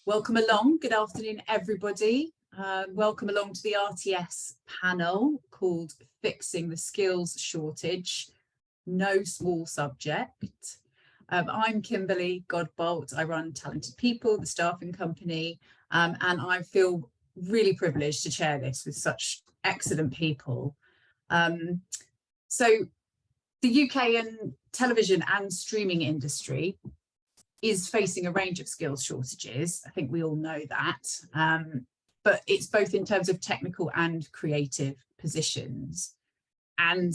Welcome along. Good afternoon, everybody. Welcome along to the RTS panel called Fixing the Skills Shortage. No small subject. I'm Kimberly, Godbolt. I run Talented People, the staffing company, and I feel really privileged to chair this with such excellent people. So the UK and television and streaming industry is facing a range of skills shortages. I think we all know that, but it's both in terms of technical and creative positions. And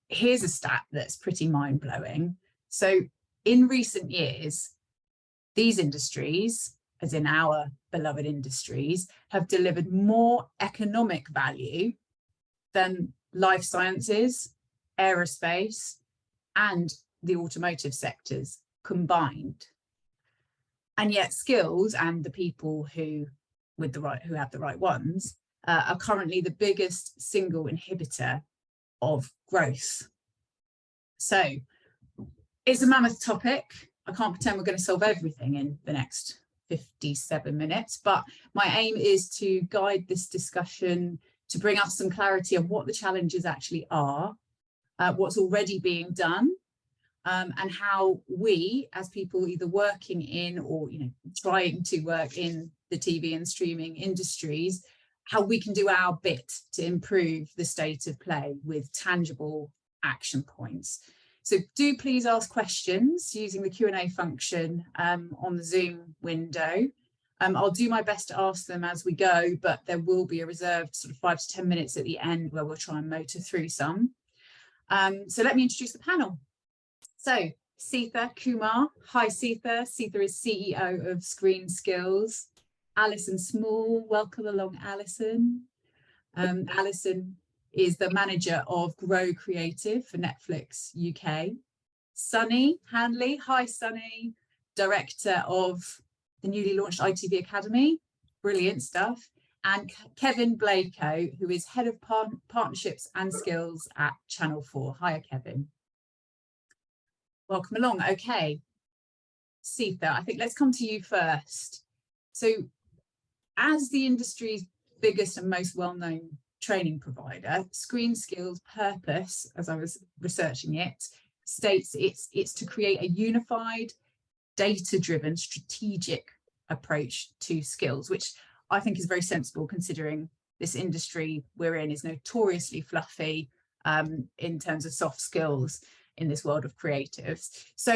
here's a stat that's pretty mind-blowing. So in recent years, these industries, as in our beloved industries, have delivered more economic value than life sciences, aerospace, and the automotive sectors combined. And yet skills and the people who have the right ones are currently the biggest single inhibitor of growth. So it's a mammoth topic. I can't pretend we're going to solve everything in the next 57 minutes, but my aim is to guide this discussion to bring us some clarity on what the challenges actually are, what's already being done, and how we, as people either working in or trying to work in the TV and streaming industries, how we can do our bit to improve the state of play with tangible action points. So do please ask questions using the Q&A function on the Zoom window. I'll do my best to ask them as we go, but there will be a reserved sort of 5 to 10 minutes at the end where we'll try and motor through some. So let me introduce the panel. So Seetha Kumar. Hi, Seetha. Seetha is CEO of ScreenSkills. Alison Small. Welcome along, Alison. Alison is the manager of Grow Creative for Netflix UK. Sunny Hanley. Hi, Sunny. Director of the newly launched ITV Academy. Brilliant stuff. And Kevin Blacoe, who is Head of Partnerships and Skills at Channel 4. Hiya, Kevin. Welcome along. Okay, Seetha, I think let's come to you first. So as the industry's biggest and most well-known training provider, ScreenSkills' purpose, as I was researching it, states it's to create a unified, data-driven, strategic approach to skills, which I think is very sensible considering this industry we're in is notoriously fluffy in terms of soft skills in this world of creatives. So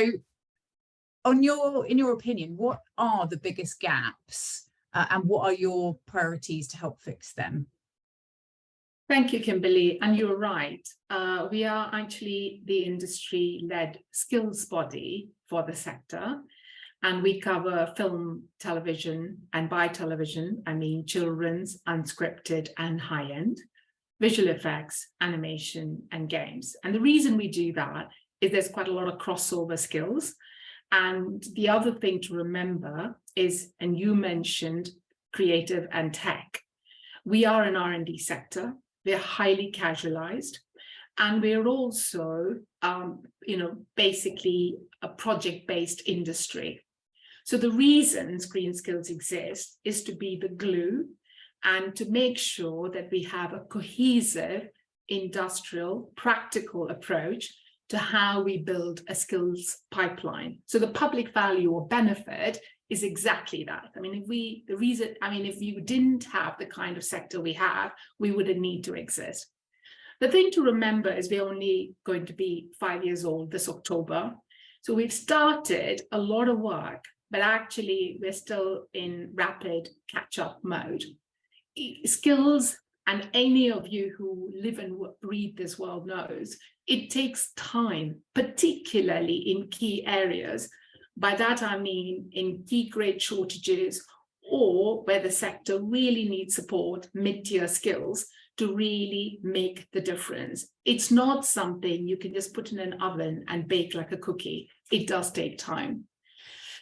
in your opinion, what are the biggest gaps and what are your priorities to help fix them? Thank you, Kimberly. And you're right. We are actually the industry-led skills body for the sector. And we cover film, television, and by television, I mean children's, unscripted, and high-end, visual effects, animation, and games. And the reason we do that is there's quite a lot of crossover skills. And the other thing to remember is, and you mentioned creative and tech, we are an R&D sector. We're highly casualized. And we're also, basically a project-based industry. So the reason ScreenSkills exists is to be the glue and to make sure that we have a cohesive, industrial, practical approach to how we build a skills pipeline. So the public value or benefit is exactly that. I mean, if you didn't have the kind of sector we have, we wouldn't need to exist. The thing to remember is we're only going to be 5 years old this October. So we've started a lot of work, but actually we're still in rapid catch-up mode. Skills, and any of you who live and breathe this world knows, it takes time, particularly in key areas. By that I mean in key grade shortages or where the sector really needs support, mid-tier skills, to really make the difference. It's not something you can just put in an oven and bake like a cookie. It does take time.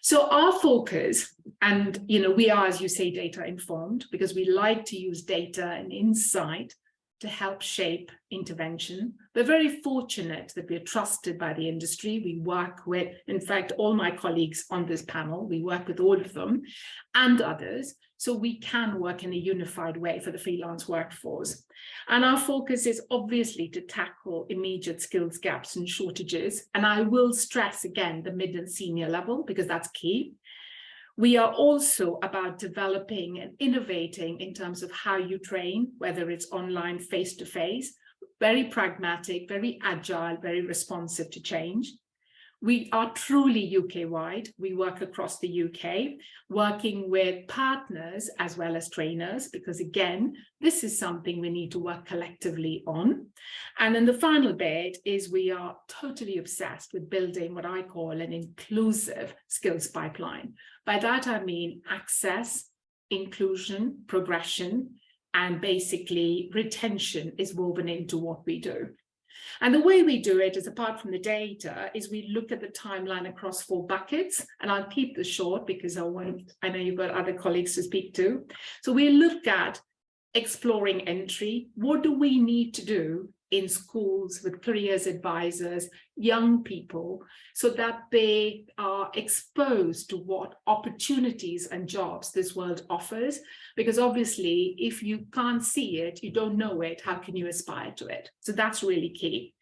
So our focus, and we are, as you say, data informed, because we like to use data and insight to help shape intervention. We're very fortunate that we're trusted by the industry. We work with, in fact, all my colleagues on this panel, we work with all of them and others, so we can work in a unified way for the freelance workforce. And our focus is obviously to tackle immediate skills gaps and shortages. And I will stress again the mid and senior level, because that's key. We are also about developing and innovating in terms of how you train, whether it's online, face-to-face, very pragmatic, very agile, very responsive to change. We are truly UK-wide. We work across the UK, working with partners as well as trainers, because again, this is something we need to work collectively on. And then the final bit is we are totally obsessed with building what I call an inclusive skills pipeline. By that, I mean access, inclusion, progression, and basically retention is woven into what we do. And the way we do it is, apart from the data, is we look at the timeline across 4 buckets, and I'll keep this short because I know you've got other colleagues to speak to. So we look at exploring entry. What do we need to do in schools with careers advisors, young people, so that they are exposed to what opportunities and jobs this world offers? Because obviously, if you can't see it, you don't know it, how can you aspire to it? So that's really key.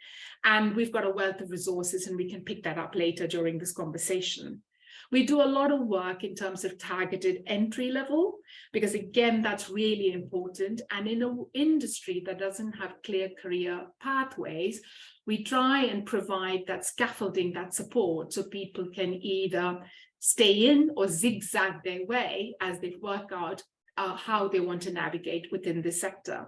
And we've got a wealth of resources, and we can pick that up later during this conversation. We do a lot of work in terms of targeted entry level, because again, that's really important. And in an industry that doesn't have clear career pathways, we try and provide that scaffolding, that support, so people can either stay in or zigzag their way as they work out how they want to navigate within this sector.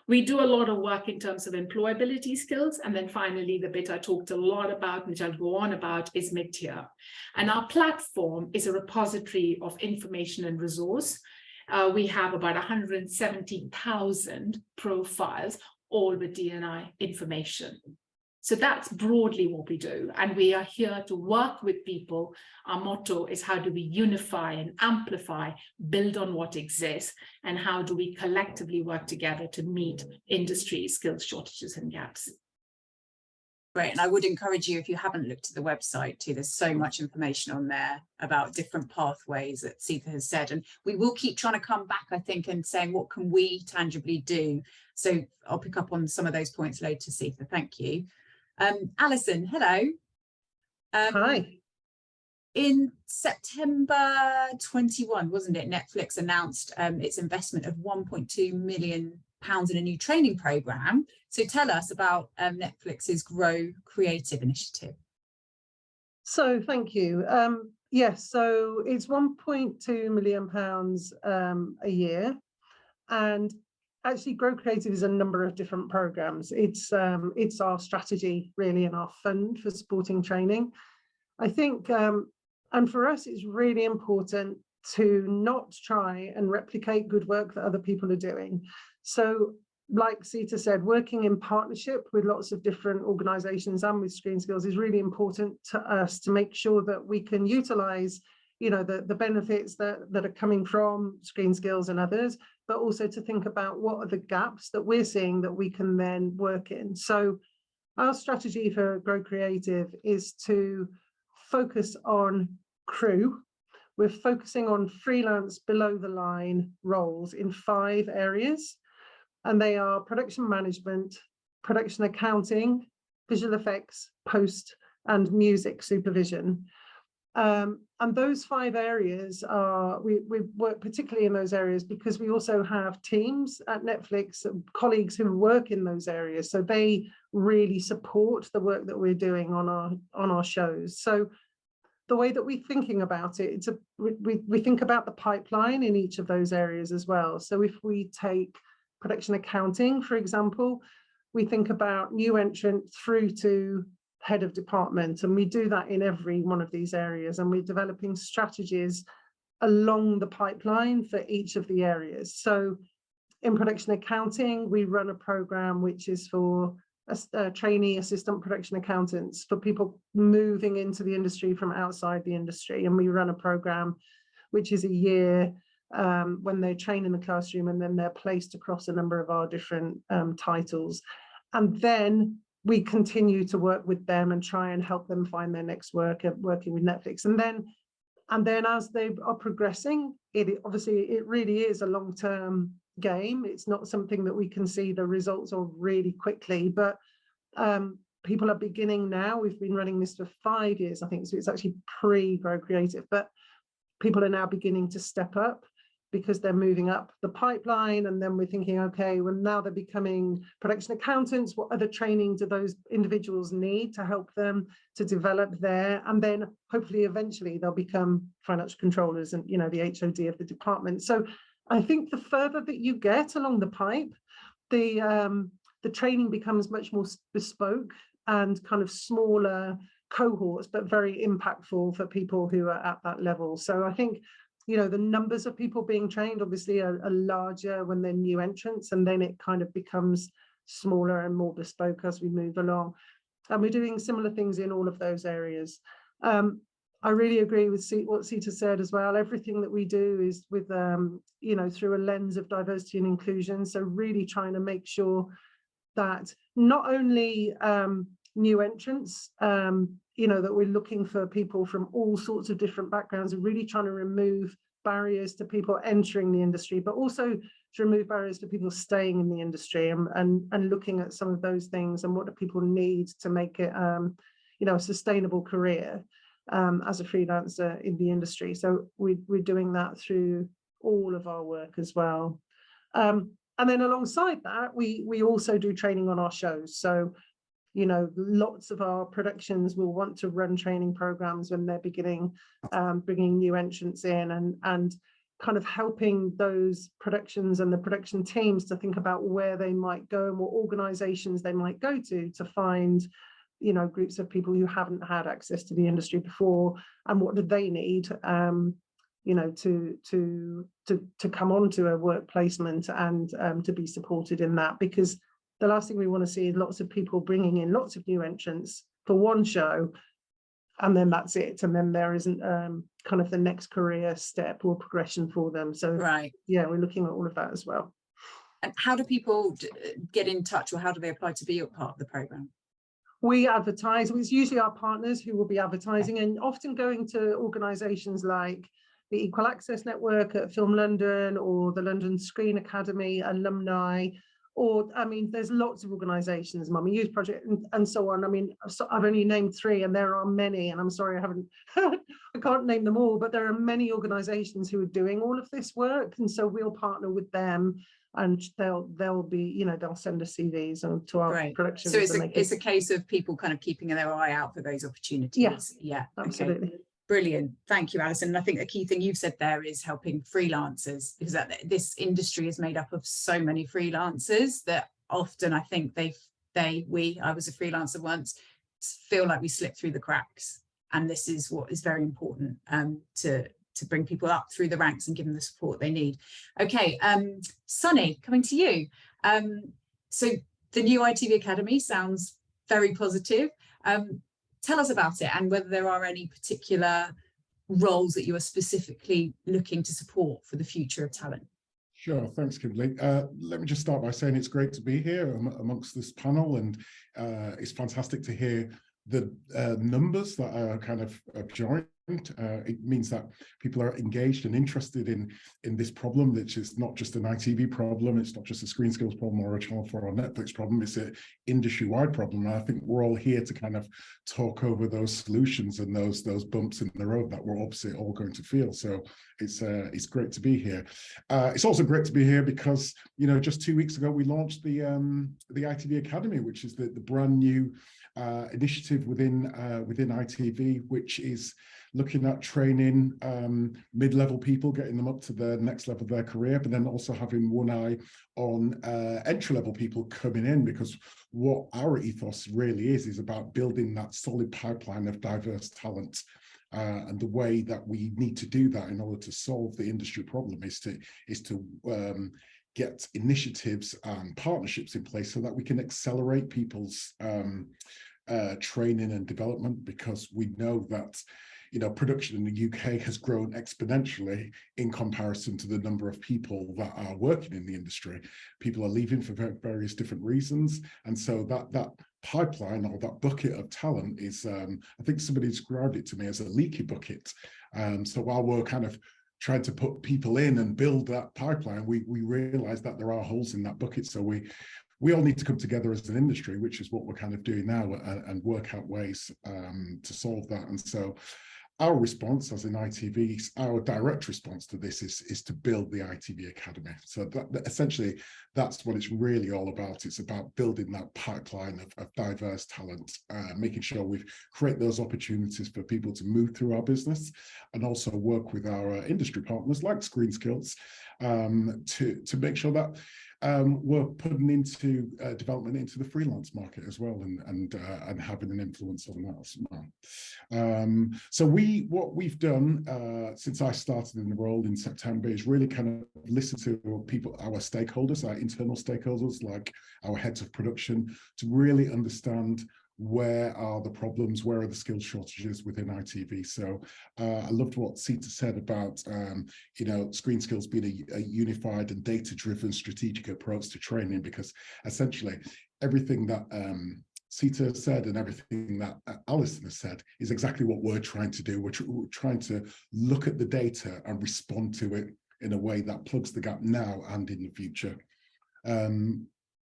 We do a lot of work in terms of employability skills. And then finally, the bit I talked a lot about, which I'll go on about, is mid-tier. And our platform is a repository of information and resource. We have about 170,000 profiles, all with D&I information. So that's broadly what we do. And we are here to work with people. Our motto is, how do we unify and amplify, build on what exists, and how do we collectively work together to meet industry skills shortages and gaps? Great. And I would encourage you, if you haven't looked at the website too, there's so much information on there about different pathways that Seetha has said. And we will keep trying to come back, I think, and saying, what can we tangibly do? So I'll pick up on some of those points later, Seetha. Thank you. Alison, hello. Hi. In September 21, wasn't it, Netflix announced its investment of £1.2 million in a new training programme. So tell us about Netflix's Grow Creative initiative. So thank you. Yes, so it's £1.2 million a year. And actually, Grow Creative is a number of different programs. It's our strategy, really, and our fund for supporting training. I think, and for us, it's really important to not try and replicate good work that other people are doing. So, like Seetha said, working in partnership with lots of different organisations and with ScreenSkills is really important to us to make sure that we can utilise, you know, the benefits that are coming from ScreenSkills and others, but also to think about what are the gaps that we're seeing that we can then work in. So our strategy for Grow Creative is to focus on crew. We're focusing on freelance below the line roles in 5 areas, and they are production management, production accounting, visual effects, post, and music supervision. And those 5 areas are, we work particularly in those areas because we also have teams at Netflix, colleagues who work in those areas. So they really support the work that we're doing on our shows. So the way that we're thinking about it, we think about the pipeline in each of those areas as well. So if we take production accounting, for example, we think about new entrant through to head of department, and we do that in every one of these areas, and we're developing strategies along the pipeline for each of the areas. So in production accounting, we run a program which is for trainee assistant production accountants, for people moving into the industry from outside the industry, and we run a program which is a year when they train in the classroom, and then they're placed across a number of our different titles. And then we continue to work with them and try and help them find their next work, working with Netflix. And then as they are progressing, it really is a long-term game. It's not something that we can see the results of really quickly, but people are beginning now. We've been running this for 5 years, I think, so it's actually pre-Grow Creative, but people are now beginning to step up because they're moving up the pipeline. And then we're thinking, okay, well, now they're becoming production accountants. What other training do those individuals need to help them to develop there? And then hopefully eventually they'll become financial controllers and, you know, the HOD of the department. So I think the further that you get along the pipe, the training becomes much more bespoke and kind of smaller cohorts, but very impactful for people who are at that level. So I think, you know, the numbers of people being trained obviously are larger when they're new entrants, and then it kind of becomes smaller and more bespoke as we move along. And we're doing similar things in all of those areas. I really agree with what Seetha said as well. Everything that we do is with, you know, through a lens of diversity and inclusion. So really trying to make sure that not only new entrants, you know, that we're looking for people from all sorts of different backgrounds and really trying to remove barriers to people entering the industry, but also to remove barriers to people staying in the industry, and looking at some of those things and what do people need to make it, you know, a sustainable career as a freelancer in the industry. So we're doing that through all of our work as well. And then alongside that, we also do training on our shows. So, you know, lots of our productions will want to run training programs when they're beginning, bringing new entrants in, and kind of helping those productions and the production teams to think about where they might go and what organizations they might go to find, you know, groups of people who haven't had access to the industry before, and what do they need, you know, to come onto a work placement and to be supported in that. Because the last thing we want to see is lots of people bringing in lots of new entrants for one show, and then that's it. And then there isn't kind of the next career step or progression for them. So, right. Yeah, we're looking at all of that as well. And how do people get in touch, or how do they apply to be a part of the programme? We advertise. It's usually our partners who will be advertising, and often going to organisations like the Equal Access Network at Film London, or the London Screen Academy alumni, or, I mean, there's lots of organisations, Mummy Youth Project and so on. I mean, I've only named 3, and there are many, and I'm sorry I haven't, I can't name them all, but there are many organisations who are doing all of this work, and so we'll partner with them, and they'll be, you know, they'll send us CVs to our productions. So it's a case of people kind of keeping their eye out for those opportunities. Yeah, absolutely. Okay. Brilliant. Thank you, Alison. And I think the key thing you've said there is helping freelancers, because this industry is made up of so many freelancers that often I think I was a freelancer once, feel like we slip through the cracks. And this is what is very important to bring people up through the ranks and give them the support they need. Okay, Sunny, coming to you. So the new ITV Academy sounds very positive. Tell us about it, and whether there are any particular roles that you are specifically looking to support for the future of talent. Sure, thanks, Kimberly. Let me just start by saying it's great to be here amongst this panel, and it's fantastic to hear the numbers that are kind of joined. It means that people are engaged and interested in this problem, which is not just an ITV problem, it's not just a ScreenSkills problem or a Channel 4 or Netflix problem, it's an industry-wide problem. And I think we're all here to kind of talk over those solutions and those bumps in the road that we're obviously all going to feel. So it's great to be here. It's also great to be here because, you know, just 2 weeks ago we launched the ITV Academy, which is the brand new initiative within ITV, which is looking at training mid-level people, getting them up to the next level of their career, but then also having one eye on entry-level people coming in, because what our ethos really is about building that solid pipeline of diverse talent. And the way that we need to do that in order to solve the industry problem is to get initiatives and partnerships in place so that we can accelerate people's training and development, because we know that, production in the UK has grown exponentially in comparison to the number of people that are working in the industry. People are leaving for various different reasons. And so that pipeline or that bucket of talent is, I think somebody described it to me as a leaky bucket. So while we're kind of trying to put people in and build that pipeline, we realize that there are holes in that bucket. So we all need to come together as an industry, which is what we're kind of doing now, and work out ways to solve that. And so our response as in ITV, our direct response to this is to build the ITV Academy. So that essentially, that's what it's really all about. It's about building that pipeline of diverse talent, making sure we create those opportunities for people to move through our business, and also work with our industry partners like ScreenSkills to make sure that we're putting into development into the freelance market as well, and having an influence on that as well. So what we've done since I started in the role in September is really kind of listen to people, our stakeholders, our internal stakeholders, like our heads of production, to really understand where are the problems, where are the skill shortages within ITV. So I loved what Seetha said about ScreenSkills being a unified and data-driven strategic approach to training, because essentially everything that Seetha said and everything that Alison has said is exactly what we're trying to do. We're trying to look at the data and respond to it in a way that plugs the gap now and in the future.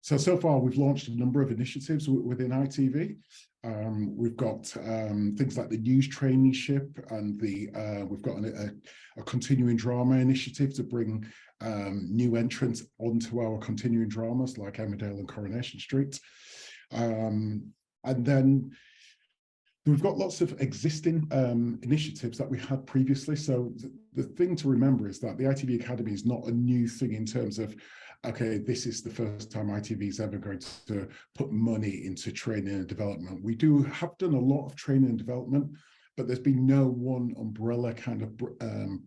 So far, we've launched a number of initiatives within ITV. We've got things like the news traineeship, and we've got a continuing drama initiative to bring new entrants onto our continuing dramas like Emmerdale and Coronation Street. And then we've got lots of existing initiatives that we had previously. So the thing to remember is that the ITV Academy is not a new thing in terms of, okay, this is the first time ITV is ever going to put money into training and development. We have done a lot of training and development, but there's been no one umbrella kind of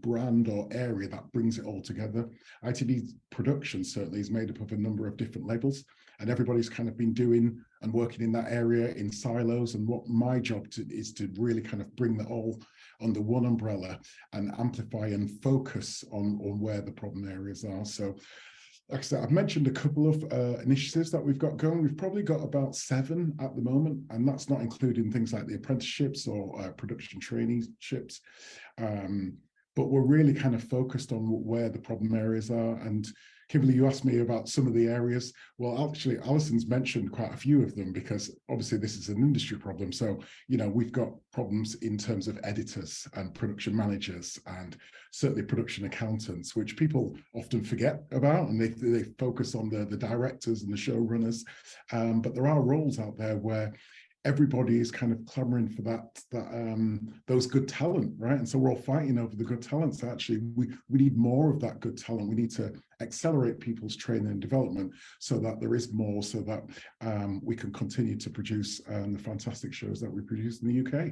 brand or area that brings it all together. ITV production certainly is made up of a number of different labels, and everybody's kind of been doing and working in that area in silos. And what my job is to really kind of bring that all under one umbrella and amplify and focus on where the problem areas are. So like I said, I've mentioned a couple of initiatives that we've got going. We've probably got about 7 at the moment, and that's not including things like the apprenticeships or production traineeships. But we're really kind of focused on where the problem areas are. And Kimberly, you asked me about some of the areas. Well, actually, Alison's mentioned quite a few of them, because obviously this is an industry problem. So, we've got problems in terms of editors and production managers, and certainly production accountants, which people often forget about, and they focus on the directors and the showrunners. But there are roles out there where everybody is kind of clamoring for those good talent, right? And so we're all fighting over the good talent. So actually, we need more of that good talent. We need to accelerate people's training and development so that there is more, so that we can continue to produce the fantastic shows that we produce in the UK.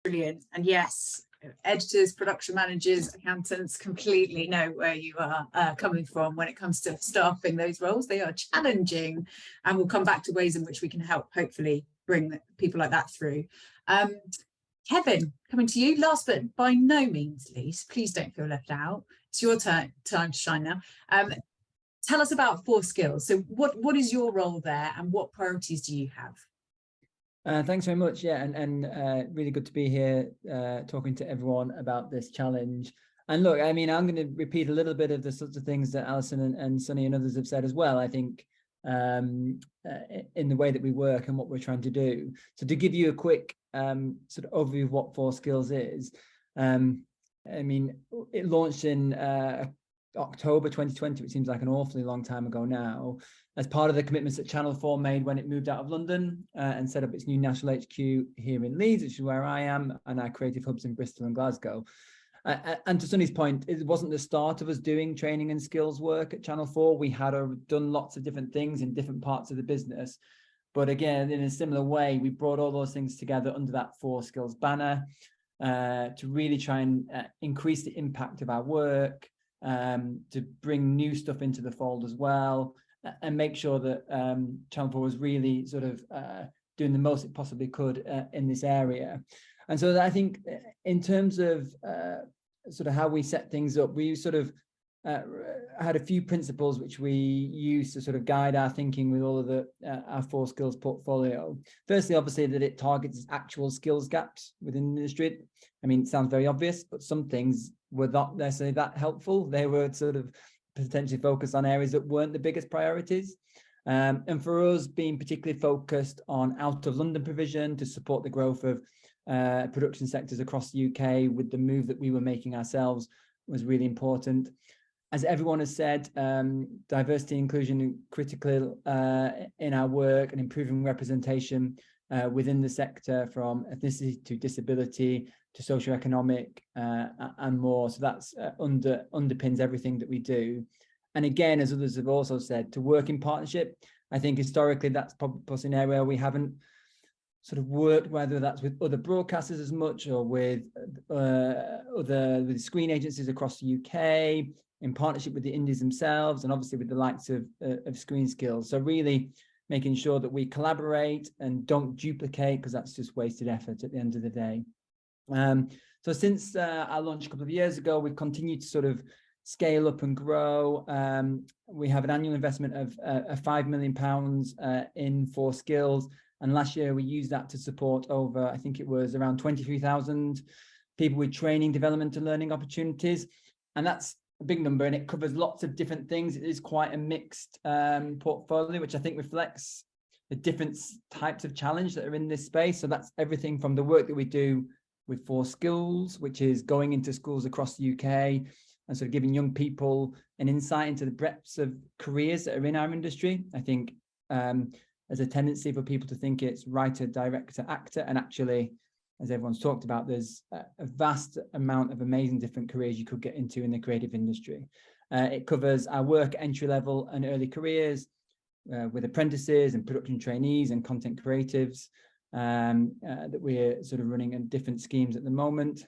Brilliant. And yes, editors, production managers, accountants completely know where you are coming from when it comes to staffing those roles. They are challenging, and we'll come back to ways in which we can help hopefully bring people like that through. Kevin, coming to you, last but by no means least, please don't feel left out. It's your time to shine now. Tell us about 4Skills. So what is your role there, and what priorities do you have? Thanks very much. Yeah, and really good to be here talking to everyone about this challenge. And look, I mean, I'm going to repeat a little bit of the sorts of things that Alison and Sunny and others have said as well, I think, in the way that we work and what we're trying to do. So to give you a quick sort of overview of what 4Skills is, I mean, it launched in October 2020, which seems like an awfully long time ago now, as part of the commitments that Channel 4 made when it moved out of London and set up its new national HQ here in Leeds, which is where I am, and our creative hubs in Bristol and Glasgow. And to Sunny's point, it wasn't the start of us doing training and skills work at Channel 4. We had done lots of different things in different parts of the business. But again, in a similar way, we brought all those things together under that 4Skills banner to really try and increase the impact of our work, to bring new stuff into the fold as well, and make sure that Channel 4 was really sort of doing the most it possibly could in this area. And so I think in terms of sort of how we set things up, we sort of had a few principles which we use to sort of guide our thinking with all of the our 4 skills portfolio. Firstly, obviously, that it targets actual skills gaps within the industry. I mean, it sounds very obvious, but some things were not necessarily that helpful. They were sort of potentially focused on areas that weren't the biggest priorities. And for us, being particularly focused on out of London provision to support the growth of production sectors across the UK with the move that we were making ourselves was really important. As everyone has said, diversity and inclusion critical in our work, and improving representation within the sector, from ethnicity to disability to socioeconomic and more. So that's underpins everything that we do. And again, as others have also said, to work in partnership. I think historically that's probably an area we haven't sort of worked, whether that's with other broadcasters as much or with screen agencies across the UK, in partnership with the indies themselves, and obviously with the likes of ScreenSkills. So really making sure that we collaborate and don't duplicate, because that's just wasted effort at the end of the day. So since our launch a couple of years ago, we've continued to sort of scale up and grow. We have an annual investment of £5 million in 4 skills. And last year we used that to support over, I think it was around 23,000 people with training, development and learning opportunities. And that's a big number, and it covers lots of different things. It is quite a mixed portfolio, which I think reflects the different types of challenge that are in this space. So that's everything from the work that we do with 4 skills, which is going into schools across the UK and sort of giving young people an insight into the breadths of careers that are in our industry. I think there's a tendency for people to think it's writer, director, actor, and actually, as everyone's talked about, there's a vast amount of amazing different careers you could get into in the creative industry. It covers our work at entry level and early careers with apprentices and production trainees and content creatives that we're sort of running in different schemes at the moment,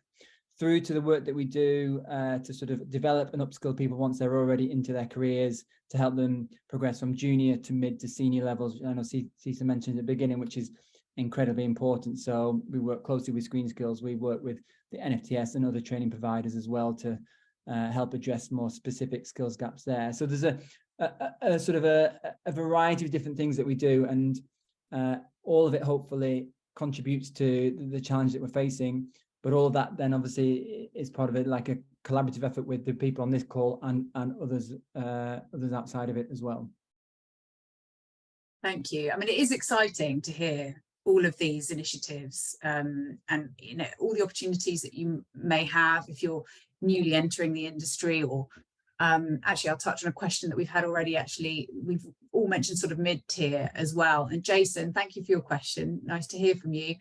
through to the work that we do to sort of develop and upskill people once they're already into their careers, to help them progress from junior to mid to senior levels. I know Seetha mentioned at the beginning, which is incredibly important. So we work closely with ScreenSkills. We work with the NFTS and other training providers as well to help address more specific skills gaps there. So there's a sort of a variety of different things that we do, and all of it hopefully contributes to the challenge that we're facing. But all of that then obviously is part of it, like a collaborative effort with the people on this call and others outside of it as well. Thank you. I mean, it is exciting to hear all of these initiatives and you know, all the opportunities that you may have if you're newly entering the industry, or actually I'll touch on a question that we've had already. Actually, we've all mentioned sort of mid-tier as well. And Jason, thank you for your question. Nice to hear from you.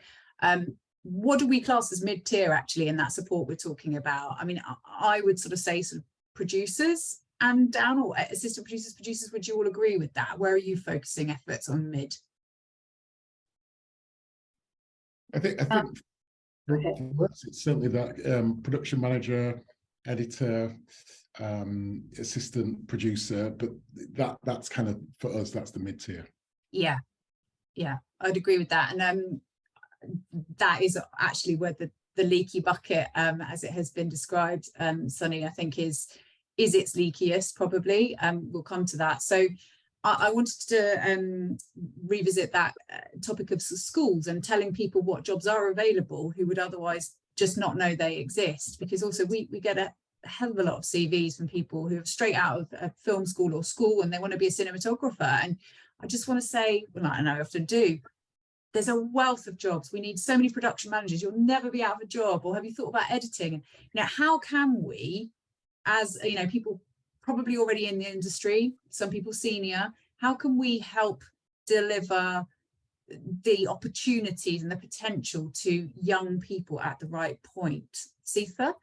What do we class as mid-tier actually in that support we're talking about? I mean, I would sort of say sort of producers and down, or assistant producers, would you all agree with that? Where are you focusing efforts on mid? I think for us, it's certainly that production manager, editor, assistant producer, but that's kind of, for us, that's the mid-tier. Yeah, I'd agree with that. And that is actually where the leaky bucket, as it has been described, Sunny, I think is its leakiest probably. We'll come to that. So I wanted to revisit that topic of schools and telling people what jobs are available who would otherwise just not know they exist, because also we get a hell of a lot of CVs from people who are straight out of a film school or school and they want to be a cinematographer. And I just want to say, well, and I often do, there's a wealth of jobs. We need so many production managers. You'll never be out of a job. Or have you thought about editing? And you know, how can we, as you know, people probably already in the industry, some people senior, how can we help deliver the opportunities and the potential to young people at the right point? Seetha?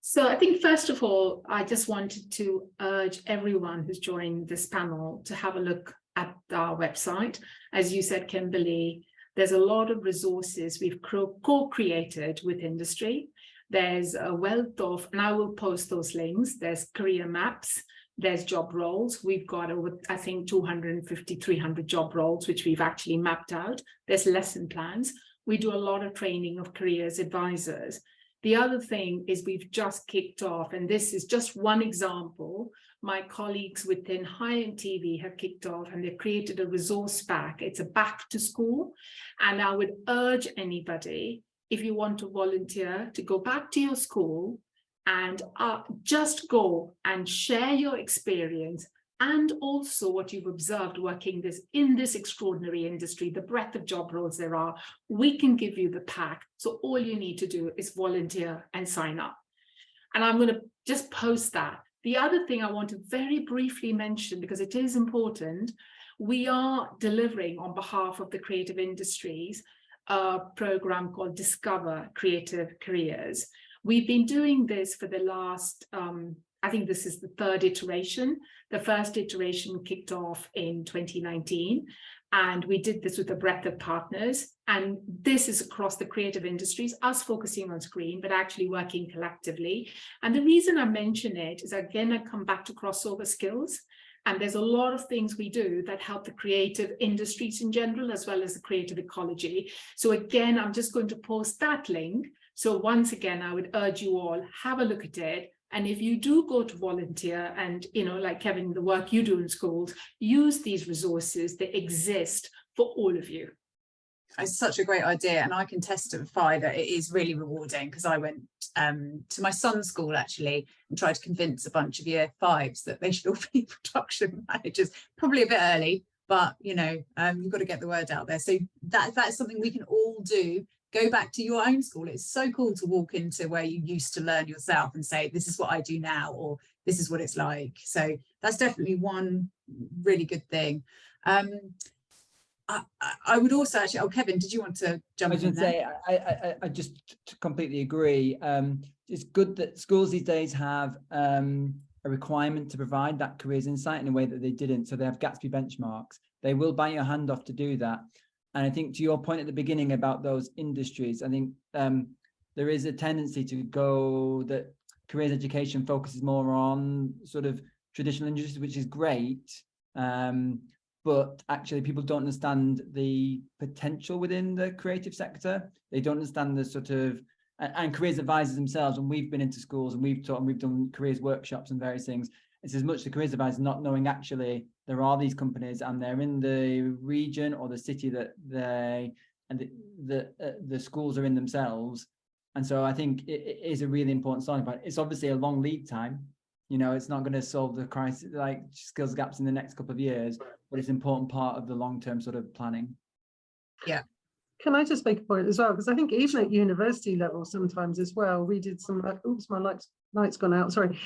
So I think, first of all, I just wanted to urge everyone who's joined this panel to have a look at our website. As you said, Kimberly, there's a lot of resources we've co-created with industry. There's a wealth of, and I will post those links, there's career maps, there's job roles. We've got over, I think, 250, 300 job roles, which we've actually mapped out. There's lesson plans. We do a lot of training of careers advisors. The other thing is we've just kicked off, and this is just one example. My colleagues within High TV have kicked off and they've created a resource pack. It's a back to school. And I would urge anybody, if you want to volunteer, to go back to your school and just go and share your experience and also what you've observed working in this extraordinary industry, the breadth of job roles there are. We can give you the pack. So all you need to do is volunteer and sign up. And I'm going to just post that. The other thing I want to very briefly mention, because it is important, we are delivering on behalf of the creative industries a program called Discover Creative Careers. We've been doing this for the last, I think this is the third iteration. The first iteration kicked off in 2019, and we did this with a breadth of partners. And this is across the creative industries, us focusing on screen, but actually working collectively. And the reason I mention it is, again, I come back to crossover skills. And there's a lot of things we do that help the creative industries in general, as well as the creative ecology. So again, I'm just going to post that link. So once again, I would urge you all, have a look at it. And if you do go to volunteer and, like Kevin, the work you do in schools, use these resources that exist for all of you. It's such a great idea, and I can testify that it is really rewarding, because I went to my son's school actually and tried to convince a bunch of year fives that they should all be production managers, probably a bit early, but you've got to get the word out there. So that's something we can all do. Go back to your own school. It's so cool to walk into where you used to learn yourself and say, this is what I do now, or this is what it's like. So that's definitely one really good thing. I would also actually, Kevin, did you want to jump in there? I just completely agree. It's good that schools these days have a requirement to provide that careers insight in a way that they didn't. So they have Gatsby benchmarks. They will bite your hand off to do that. And I think to your point at the beginning about those industries, I think there is a tendency to go that careers education focuses more on sort of traditional industries, which is great. But actually people don't understand the potential within the creative sector. They don't understand the sort of, and careers advisors themselves, and we've been into schools and we've taught and we've done careers workshops and various things. It's as much the careers advisors not knowing actually there are these companies and they're in the region or the city that the schools are in themselves. And so I think it is a really important starting point. It's obviously a long lead time. It's not going to solve the crisis, like skills gaps in the next couple of years, but it's an important part of the long-term sort of planning. Yeah. Can I just make a point as well? Because I think even at university level sometimes as well, we did some, oops, my light's gone out, sorry.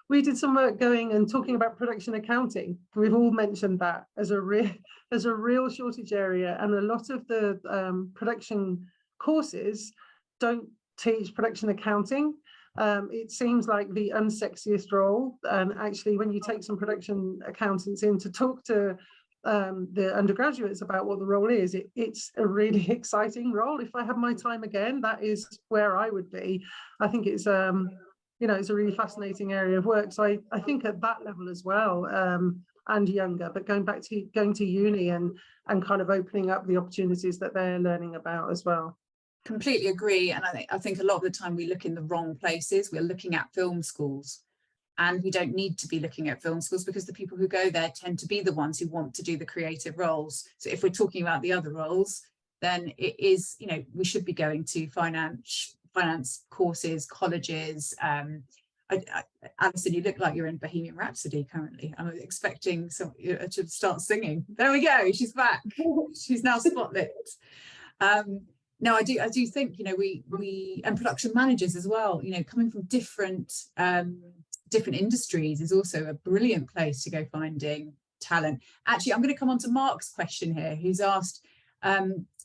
We did some work going and talking about production accounting. We've all mentioned that as a real shortage area, and a lot of the production courses don't teach production accounting. It seems like the unsexiest role, and actually when you take some production accountants in to talk to the undergraduates about what the role is, it's a really exciting role. If I had my time again, that is where I would be. I think it's it's a really fascinating area of work. So I think at that level as well, and younger, but going to uni and kind of opening up the opportunities that they're learning about as well. Completely agree. And I think a lot of the time we look in the wrong places. We're looking at film schools, and we don't need to be looking at film schools, because the people who go there tend to be the ones who want to do the creative roles. So if we're talking about the other roles, then it is, we should be going to finance courses, colleges. Alison, you look like you're in Bohemian Rhapsody currently. I'm expecting to start singing. There we go. She's back. She's now spotlit. No, I do think, we and production managers as well, coming from different industries is also a brilliant place to go finding talent. Actually, I'm going to come on to Mark's question here, who's asked,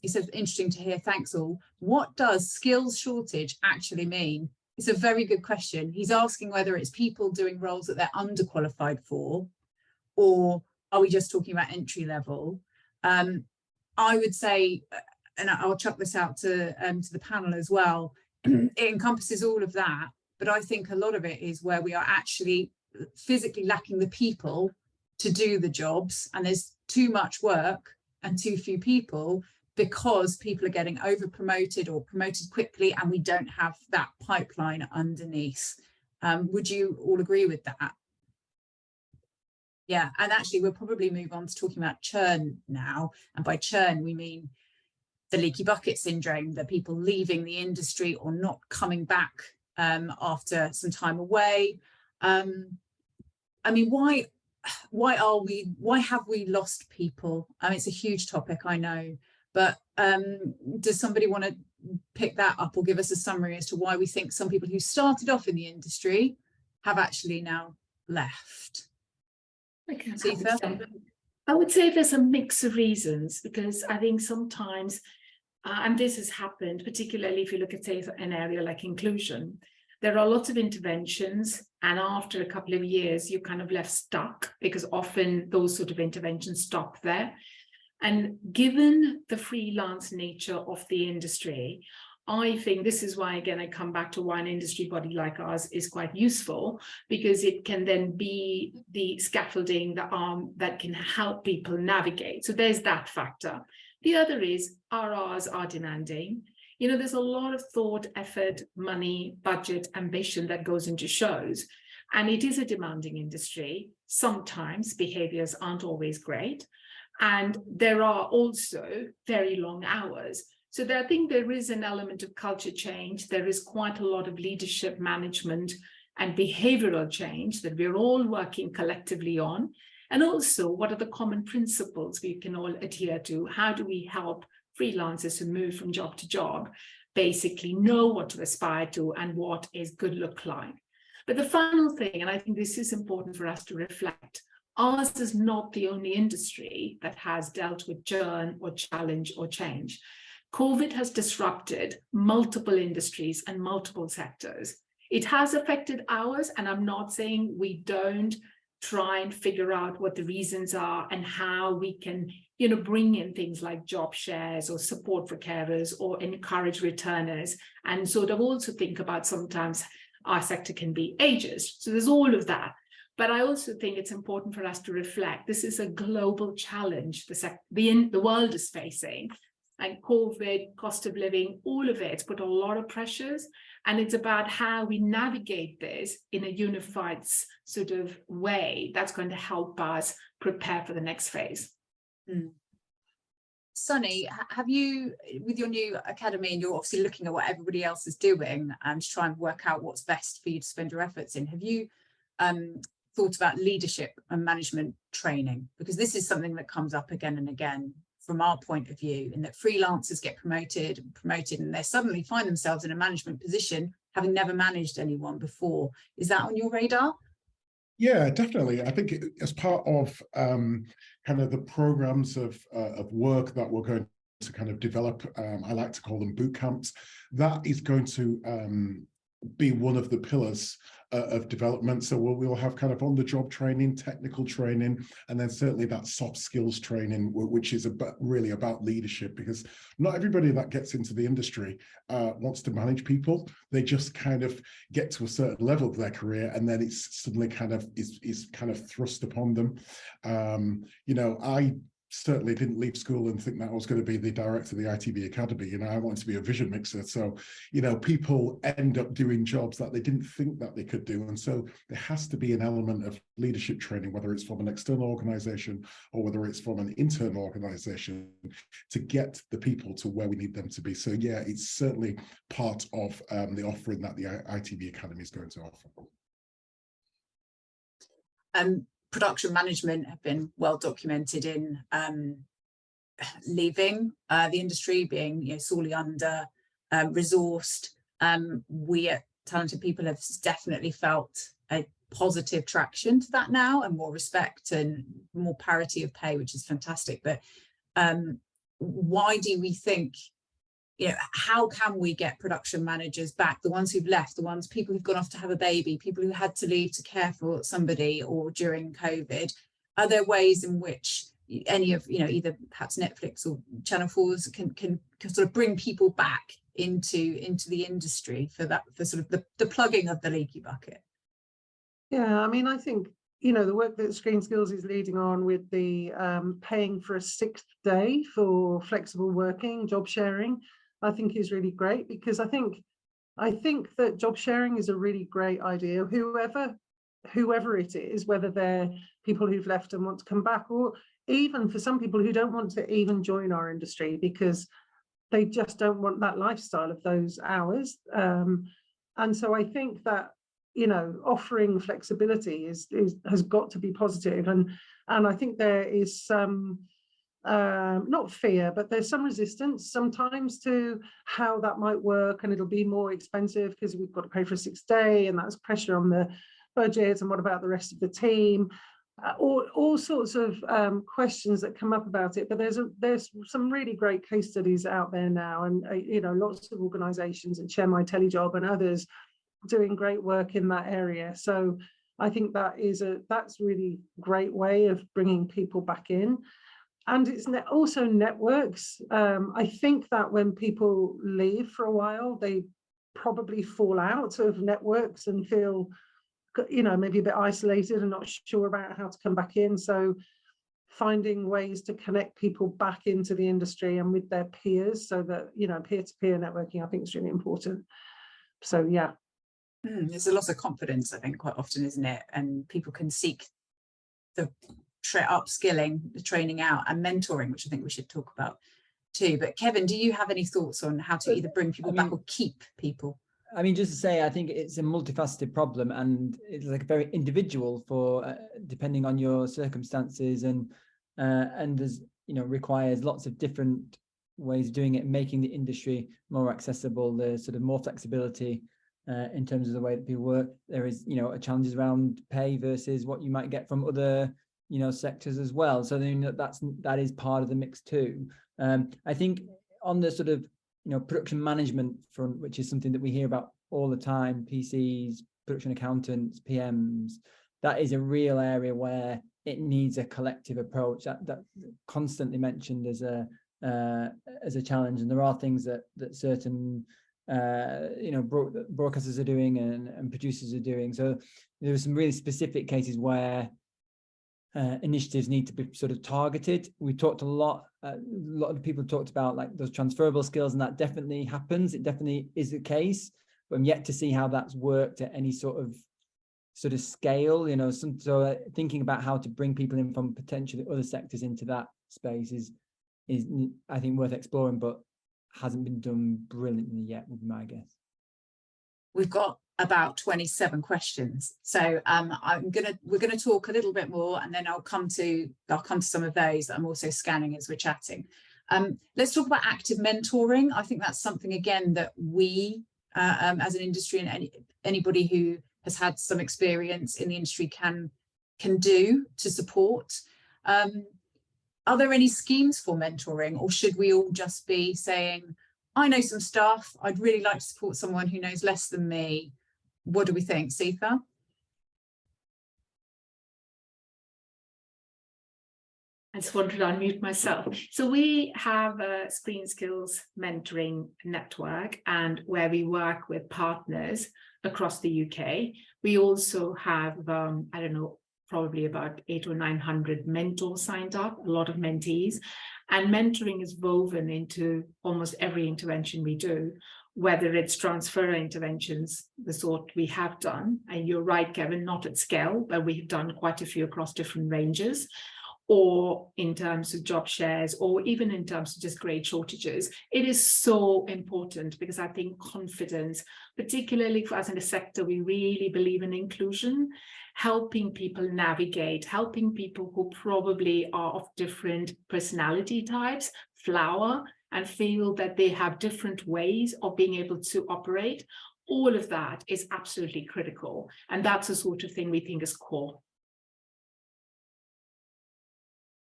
he said, interesting to hear, thanks all. What does skills shortage actually mean? It's a very good question. He's asking whether it's people doing roles that they're underqualified for, or are we just talking about entry level? I would say, and I'll chuck this out to the panel as well, it encompasses all of that, but I think a lot of it is where we are actually physically lacking the people to do the jobs, and there's too much work and too few people, because people are getting over promoted or promoted quickly, and we don't have that pipeline underneath. Would you all agree with that? Yeah, and actually we'll probably move on to talking about churn now. And by churn, we mean the leaky bucket syndrome, that people leaving the industry or not coming back after some time away. I mean, why have we lost people? I mean, it's a huge topic, I know, but does somebody want to pick that up or give us a summary as to why we think some people who started off in the industry have actually now left? Seetha? I would say there's a mix of reasons, because I think sometimes, and this has happened, particularly if you look at, say, an area like inclusion, there are lots of interventions, and after a couple of years, you're kind of left stuck, because often those sort of interventions stop there. And given the freelance nature of the industry, I think this is why, again, I come back to why an industry body like ours is quite useful, because it can then be the scaffolding, the arm that can help people navigate. So there's that factor. The other is our hours are demanding. You know, there's a lot of thought, effort, money, budget, ambition that goes into shows. And it is a demanding industry. Sometimes behaviors aren't always great. And there are also very long hours. So I think there is an element of culture change. There is quite a lot of leadership, management, and behavioral change that we're all working collectively on. And also, what are the common principles we can all adhere to? How do we help freelancers who move from job to job basically know what to aspire to and what is good look like? But the final thing, and I think this is important for us to reflect, ours is not the only industry that has dealt with churn or challenge or change. COVID has disrupted multiple industries and multiple sectors. It has affected ours, and I'm not saying we don't try and figure out what the reasons are and how we can, you know, bring in things like job shares or support for carers or encourage returners, and sort of also think about sometimes our sector can be ageist. So there's all of that. But I also think it's important for us to reflect, this is a global challenge the world is facing. And COVID, cost of living, all of it's put a lot of pressures. And it's about how we navigate this in a unified sort of way that's going to help us prepare for the next phase. Sunny, have you, with your new academy, and you're obviously looking at what everybody else is doing and to try and work out what's best for you to spend your efforts in, have you thought about leadership and management training? Because this is something that comes up again and again from our point of view, in that freelancers get promoted, and they suddenly find themselves in a management position, having never managed anyone before. Is that on your radar? Yeah, definitely. I think as part of kind of the programs of work that we're going to kind of develop, I like to call them boot camps, that is going to be one of the pillars of development. So we'll have kind of on-the-job training, technical training, and then certainly that soft skills training, which is really about leadership, because not everybody that gets into the industry wants to manage people. They just kind of get to a certain level of their career, and then it's suddenly kind of is kind of thrust upon them. You know, I certainly didn't leave school and think that I was going to be the director of the ITV Academy. You know, I wanted to be a vision mixer. So, you know, people end up doing jobs that they didn't think that they could do. And so there has to be an element of leadership training, whether it's from an external organization or whether it's from an internal organization, to get the people to where we need them to be. So yeah, it's certainly part of the offering that the ITV Academy is going to offer. Production management have been well documented in leaving the industry, being, you know, sorely under resourced. We at Talented People have definitely felt a positive traction to that now, and more respect and more parity of pay, which is fantastic. But why do we think, you know, how can we get production managers back, the ones who've left, people who've gone off to have a baby, people who had to leave to care for somebody, or during COVID? Are there ways in which any of, you know, either perhaps Netflix or Channel 4s can sort of bring people back into the industry for that, for sort of the plugging of the leaky bucket? Yeah, I mean, I think you know, the work that ScreenSkills is leading on with the paying for a 6th day for flexible working, job sharing, I think is really great, because I think that job sharing is a really great idea. Whoever it is, whether they're people who've left and want to come back, or even for some people who don't want to even join our industry because they just don't want that lifestyle of those hours. And so I think that, you know, offering flexibility has got to be positive. And I think there is some, not fear, but there's some resistance sometimes to how that might work, and it'll be more expensive because we've got to pay for a 6th day, and that's pressure on the budget. And what about the rest of the team? All sorts of questions that come up about it. But there's some really great case studies out there now, and you know, lots of organisations, and Share My Telejob and others doing great work in that area. So I think that's really great way of bringing people back in. And it's also networks. I think that when people leave for a while, they probably fall out of networks and feel, you know, maybe a bit isolated and not sure about how to come back in. So finding ways to connect people back into the industry and with their peers, so that, you know, peer-to-peer networking, I think, is really important. So yeah. There's a lot of confidence, I think, quite often, isn't it? And people can seek the upskilling, the training out, and mentoring, which I think we should talk about too. But Kevin, do you have any thoughts on how to either bring people back or keep people? I mean, just to say, I think it's a multifaceted problem, and it's like very individual for depending on your circumstances, and there's, you know, requires lots of different ways of doing it, making the industry more accessible. There's sort of more flexibility in terms of the way that people work. There is, you know, challenges around pay versus what you might get from other, you know, sectors as well. So then that is part of the mix too. I think on the sort of, you know, production management front, which is something that we hear about all the time, PCs, production accountants, PMs, that is a real area where it needs a collective approach. That constantly mentioned as a challenge, and there are things that certain you know, broadcasters are doing and producers are doing. So there are some really specific cases where initiatives need to be sort of targeted. We talked a lot of people talked about like those transferable skills, and that definitely happens. It definitely is the case, but I'm yet to see how that's worked at any sort of scale, you know. So thinking about how to bring people in from potentially other sectors into that space is I think worth exploring, but hasn't been done brilliantly yet, would be my guess. We've got about 27 questions, so we're gonna talk a little bit more, and then I'll come to some of those that I'm also scanning as we're chatting. Let's talk about active mentoring. I think that's something, again, that we as an industry, and anybody who has had some experience in the industry can do to support. Are there any schemes for mentoring, or should we all just be saying, I know some stuff, I'd really like to support someone who knows less than me? What do we think, Seetha? I just wanted to unmute myself. So we have a ScreenSkills mentoring network, and where we work with partners across the UK. We also have, I don't know, probably about 800 or 900 mentors signed up, a lot of mentees. And mentoring is woven into almost every intervention we do, whether it's transfer interventions, the sort we have done. And you're right, Kevin, not at scale, but we've done quite a few across different ranges, or in terms of job shares, or even in terms of just grade shortages. It is so important, because I think confidence, particularly for us in the sector, we really believe in inclusion, helping people navigate, helping people who probably are of different personality types, flower, and feel that they have different ways of being able to operate. All of that is absolutely critical. And that's the sort of thing we think is core.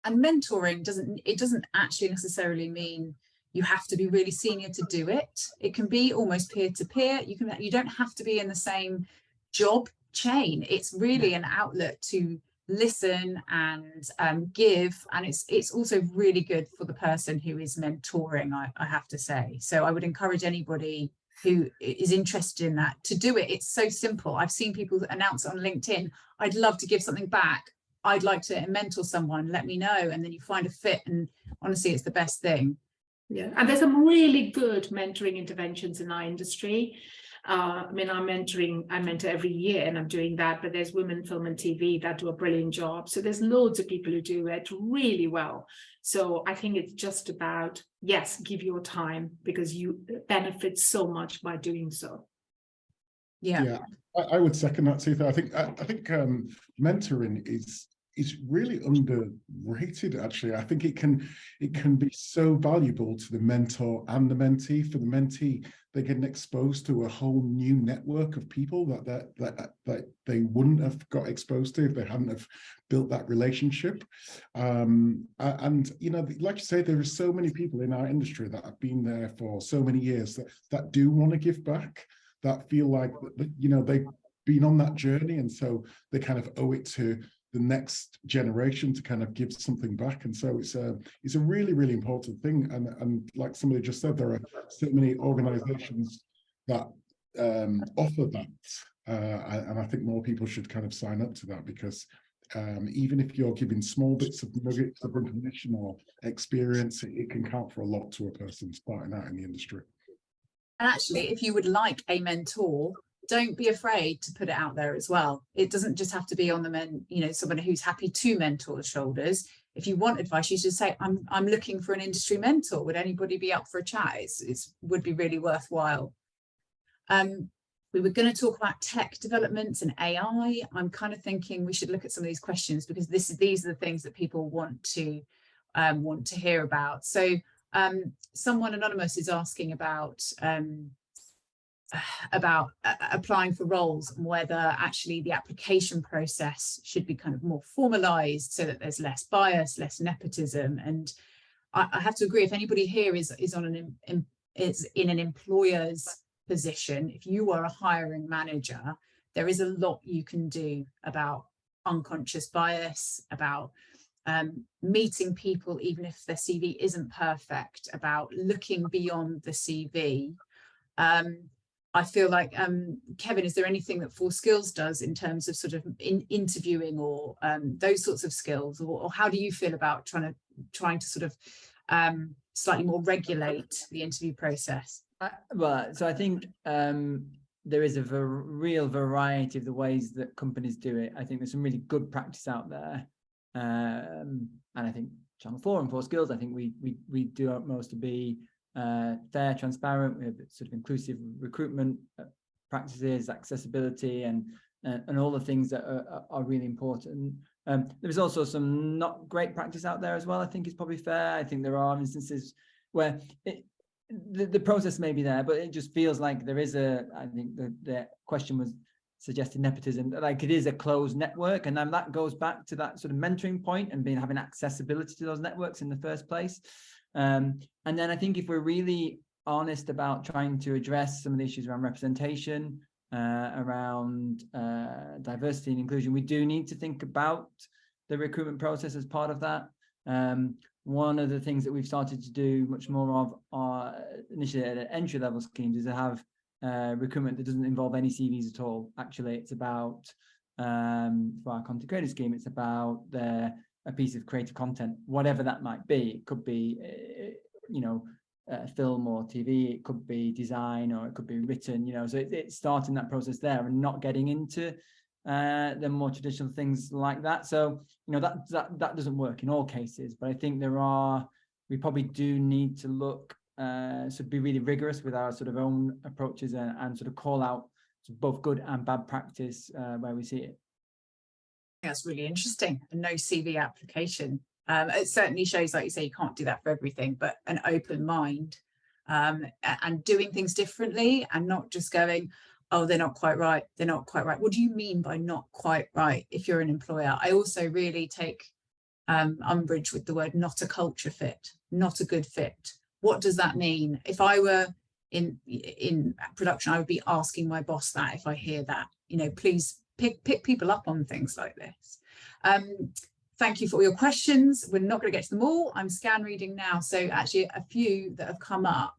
And mentoring doesn't actually necessarily mean you have to be really senior to do it. It can be almost peer-to-peer. You don't have to be in the same job chain. It's really an outlet to listen and give, and it's also really good for the person who is mentoring, I have to say. So I would encourage anybody who is interested in that to do it. It's so simple. I've seen people announce it on LinkedIn. I'd love to give something back. I'd like to mentor someone, let me know. And then you find a fit. And honestly, it's the best thing. Yeah, and there's some really good mentoring interventions in our industry. I mean, I mentor every year, and I'm doing that, but there's Women Film and TV that do a brilliant job. So there's loads of people who do it really well. So I think it's just about, yes, give your time, because you benefit so much by doing so. Yeah, I would second that, Seetha. I think mentoring is really underrated, actually. I think it can be so valuable to the mentor and the mentee. For the mentee, they're getting exposed to a whole new network of people that they wouldn't have got exposed to if they hadn't have built that relationship. And you know, like you say, there are so many people in our industry that have been there for so many years that do want to give back, that feel like, you know, they've been on that journey, and so they kind of owe it to the next generation to kind of give something back. And so it's a really, really important thing. And like somebody just said, there are so many organizations that offer that. And I think more people should kind of sign up to that, because even if you're giving small bits of nuggets of information or experience, it can count for a lot to a person starting out in the industry. and actually, if you would like a mentor, don't be afraid to put it out there as well. It doesn't just have to be on the someone who's happy to mentor shoulders. If you want advice, you should say, I'm looking for an industry mentor. Would anybody be up for a chat? It would be really worthwhile. We were going to talk about tech developments and AI. I'm kind of thinking we should look at some of these questions, because these are the things that people want to hear about. So someone anonymous is asking about applying for roles, and whether actually the application process should be kind of more formalized so that there's less bias, less nepotism. And I have to agree, if anybody here is in an employer's position, if you are a hiring manager, there is a lot you can do about unconscious bias, about meeting people even if their CV isn't perfect, about looking beyond the CV. I feel like, Kevin, is there anything that 4Skills does in terms of sort of interviewing or those sorts of skills, or how do you feel about trying to sort of slightly more regulate the interview process? Well, so I think there is a real variety of the ways that companies do it. I think there's some really good practice out there, and I think Channel 4 and 4Skills, I think we do our utmost to be fair, transparent. We have sort of inclusive recruitment practices, accessibility, and all the things that are really important. There's also some not great practice out there as well, I think is probably fair. I think there are instances where the process may be there, but it just feels like there is I think the question was suggesting nepotism, like it is a closed network, and then that goes back to that sort of mentoring point and having accessibility to those networks in the first place. And then I think if we're really honest about trying to address some of the issues around representation, around diversity and inclusion, we do need to think about the recruitment process as part of that. One of the things that we've started to do much more of initially at entry-level schemes is to have recruitment that doesn't involve any CVs at all. Actually, it's about, for our content creator scheme, it's about a piece of creative content, whatever that might be. It could be, film or TV, it could be design, or it could be written, so it's starting that process there and not getting into the more traditional things like that. So, that doesn't work in all cases, but I think we probably do need to look, be really rigorous with our sort of own approaches and sort of call out both good and bad practice where we see it. That's really interesting. A no CV application. It certainly shows, like you say, you can't do that for everything, but an open mind and doing things differently, and not just going, oh, they're not quite right. They're not quite right. What do you mean by not quite right if you're an employer? I also really take umbrage with the word not a culture fit, not a good fit. What does that mean? If I were in production, I would be asking my boss that if I hear that, please pick people up on things like this. Thank you for all your questions. We're not going to get to them all. I'm scan reading now. So actually a few that have come up.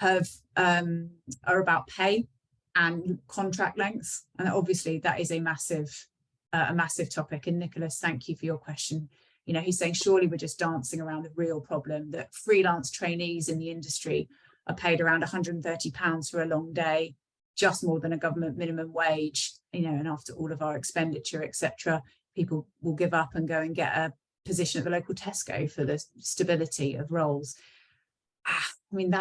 are about pay and contract lengths, and obviously that is a massive topic. And Nicholas, thank you for your question. You know, he's saying surely we're just dancing around the real problem that freelance trainees in the industry are paid around £130 for a long day, just more than a government minimum wage, you know, and after all of our expenditure, etc., people will give up and go and get a position at the local Tesco for the stability of roles. I mean,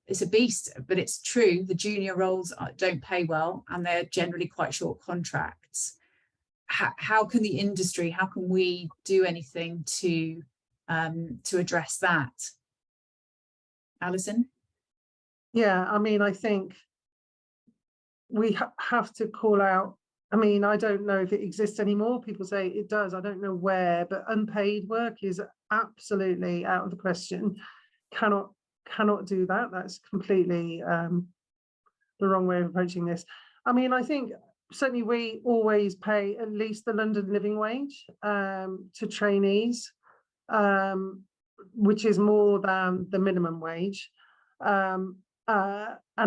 it's a beast, but it's true. The junior roles don't pay well, and they're generally quite short contracts. How can the industry, how can we do anything to address that? Alison? Yeah, I mean, I think we have to call out. I mean, I don't know if it exists anymore. People say it does. I don't know where, but unpaid work is absolutely out of the question. Cannot do that. That's completely the wrong way of approaching this. I mean, I think certainly we always pay at least the London living wage to trainees, which is more than the minimum wage. And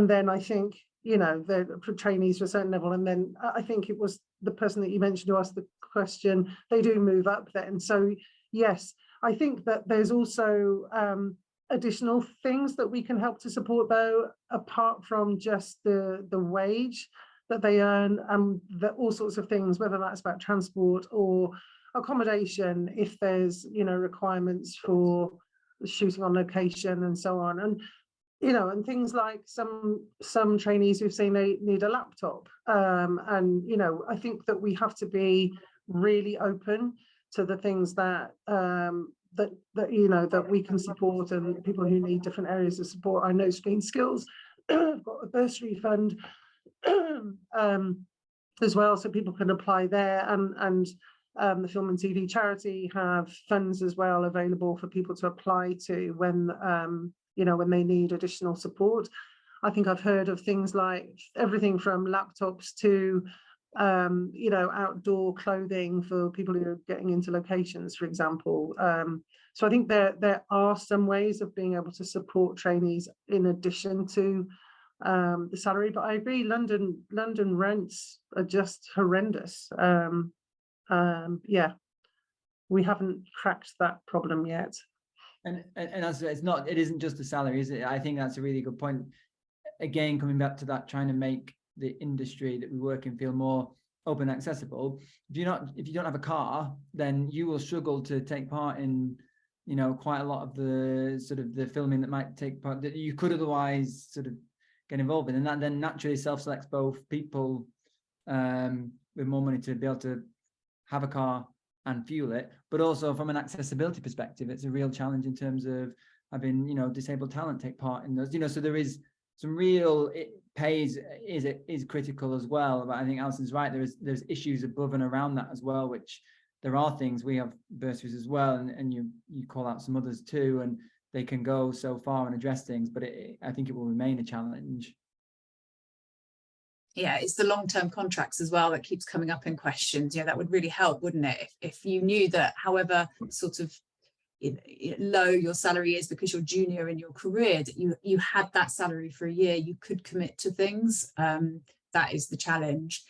then I think, you know, for trainees to a certain level, and then I think it was the person that you mentioned who asked the question, they do move up then. So yes, I think that there's also additional things that we can help to support, though, apart from just the wage that they earn, and all sorts of things, whether that's about transport or accommodation, if there's, you know, requirements for shooting on location and so on. And you know, and things like some trainees who've seen they need a laptop, and you know, I think that we have to be really open to the things that you know, that we can support, and people who need different areas of support. I know ScreenSkills have got a bursary fund as well, so people can apply there, and the Film and TV charity have funds as well available for people to apply to when you know, when they need additional support. I think I've heard of things like everything from laptops to you know, outdoor clothing for people who are getting into locations, for example. So I think there are some ways of being able to support trainees in addition to the salary. But I agree, London rents are just horrendous. Yeah, we haven't cracked that problem yet. And as it isn't just the salary, is it? I think that's a really good point. Again, coming back to that, trying to make the industry that we work in feel more open and accessible. If you don't have a car, then you will struggle to take part in, you know, quite a lot of the sort of the filming that might take part that you could otherwise sort of get involved in, and that then naturally self-selects both people with more money to be able to have a car and fuel it, but also from an accessibility perspective, it's a real challenge in terms of having, you know, disabled talent take part in those, you know. So there is some real pay is critical as well. But I think Alison's right. There's issues above and around that as well, which there are things. We have bursaries as well, and you call out some others too, and they can go so far and address things. But I think it will remain a challenge. Yeah, it's the long-term contracts as well that keeps coming up in questions. Yeah, that would really help, wouldn't it? If you knew that however sort of low your salary is because you're junior in your career, that you had that salary for a year, you could commit to things. That is the challenge.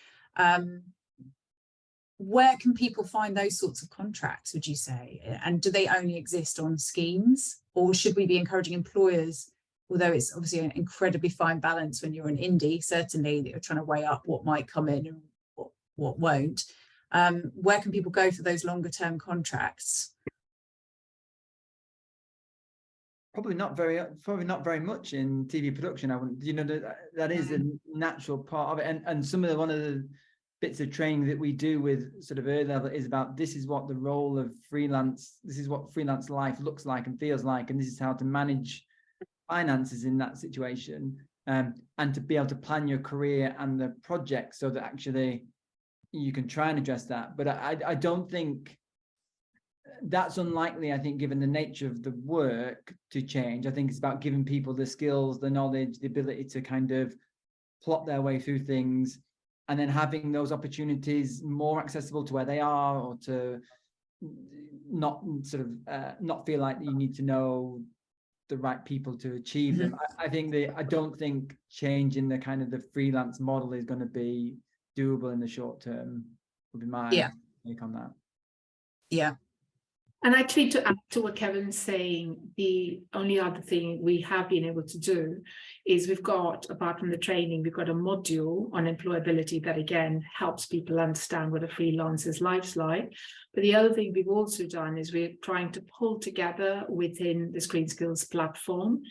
Where can people find those sorts of contracts, would you say? And do they only exist on schemes, or should we be encouraging employers, although it's obviously an incredibly fine balance when you're an indie, certainly, that you're trying to weigh up what might come in and what won't. Where can people go for those longer term contracts? Probably not very much in TV production. I wouldn't, you know, that is a natural part of it. And some of one of the bits of training that we do with sort of early level is about, this is what the role of freelance, this is what freelance life looks like and feels like, and this is how to manage finances in that situation, and to be able to plan your career and the project so that actually you can try and address that. But I don't think that's unlikely, I think, given the nature of the work, to change. I think it's about giving people the skills, the knowledge, the ability to kind of plot their way through things, and then having those opportunities more accessible to where they are, or to not sort of not feel like you need to know the right people to achieve them. I think I don't think changing the kind of the freelance model is going to be doable in the short term, would be my take on that. Yeah. And actually, to add to what Kevin's saying, the only other thing we have been able to do is we've got, apart from the training, we've got a module on employability that again helps people understand what a freelancer's life's like. But the other thing we've also done is we're trying to pull together within the ScreenSkills platform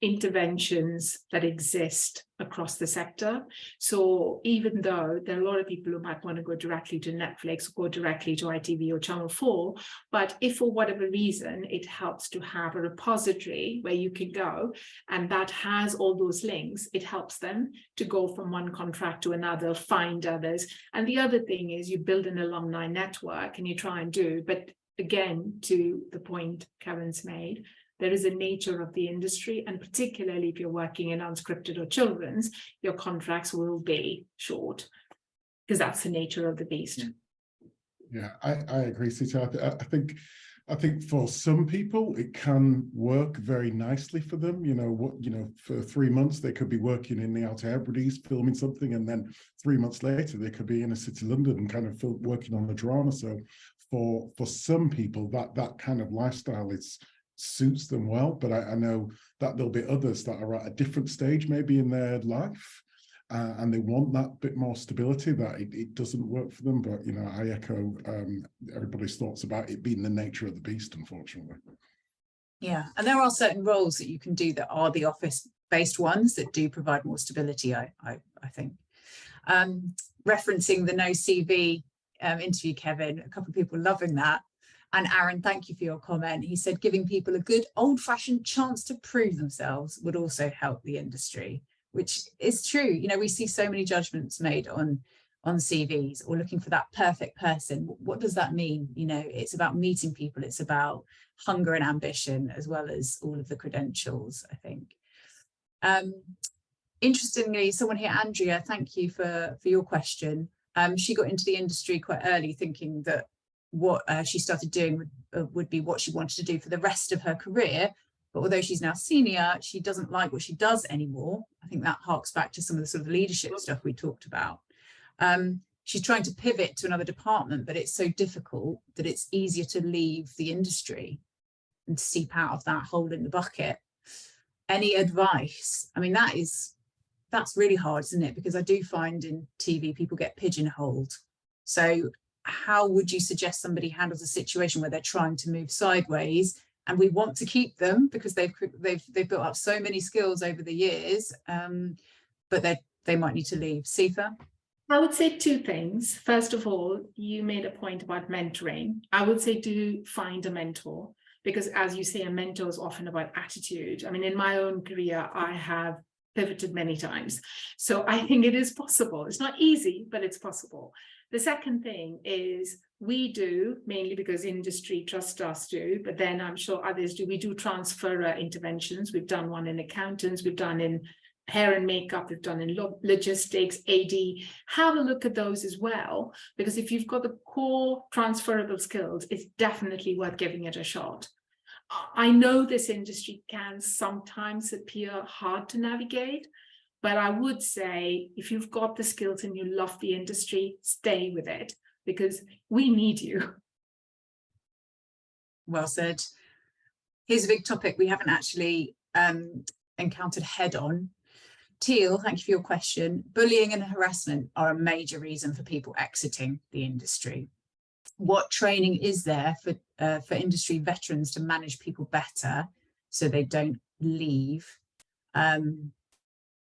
interventions that exist across the sector. So even though there are a lot of people who might want to go directly to Netflix or go directly to ITV or Channel 4, but if for whatever reason it helps to have a repository where you can go and that has all those links, it helps them to go from one contract to another, find others. And the other thing is you build an alumni network and you try and do, but again, to the point Kevin's made, there is a nature of the industry, and particularly if you're working in unscripted or children's, your contracts will be short because that's the nature of the beast. Yeah, I agree, Seetha. I think for some people it can work very nicely for them. For 3 months they could be working in the Outer Hebrides filming something, and then 3 months later they could be in a city London and kind of working on a drama. So for some people that kind of lifestyle suits them well, but I know that there'll be others that are at a different stage maybe in their life, and they want that bit more stability, that it doesn't work for them. But I echo everybody's thoughts about it being the nature of the beast, unfortunately. Yeah, and there are certain roles that you can do that are the office-based ones that do provide more stability, I think. Referencing the no CV interview, Kevin, a couple of people loving that. And Aaron, thank you for your comment. He said giving people a good old-fashioned chance to prove themselves would also help the industry, which is true. We see so many judgments made on CVs or looking for that perfect person. What does that mean? It's about meeting people. It's about hunger and ambition, as well as all of the credentials, I think. Interestingly, someone here, Andrea, thank you for your question. She got into the industry quite early, thinking that what she started doing would be what she wanted to do for the rest of her career. But although she's now senior, she doesn't like what she does anymore. I think that harks back to some of the sort of leadership stuff we talked about. She's trying to pivot to another department, but it's so difficult that it's easier to leave the industry and seep out of that hole in the bucket. Any advice? I mean, that's really hard, isn't it? Because I do find in TV people get pigeonholed. So how would you suggest somebody handles a situation where they're trying to move sideways and we want to keep them because they've built up so many skills over the years, but they might need to leave? Seetha? I would say two things. First of all, you made a point about mentoring. I would say do find a mentor, because as you say, a mentor is often about attitude. I mean, in my own career, I have pivoted many times. So I think it is possible. It's not easy, but it's possible. The second thing is we do, mainly because industry trusts us to, but then I'm sure others do, we do transfer interventions. We've done one in accountants, we've done in hair and makeup, we've done in logistics, AD. Have a look at those as well, because if you've got the core transferable skills, it's definitely worth giving it a shot. I know this industry can sometimes appear hard to navigate, but I would say if you've got the skills and you love the industry, stay with it, because we need you. Well said. Here's a big topic we haven't actually encountered head on. Teal, thank you for your question. Bullying and harassment are a major reason for people exiting the industry. What training is there for industry veterans to manage people better so they don't leave?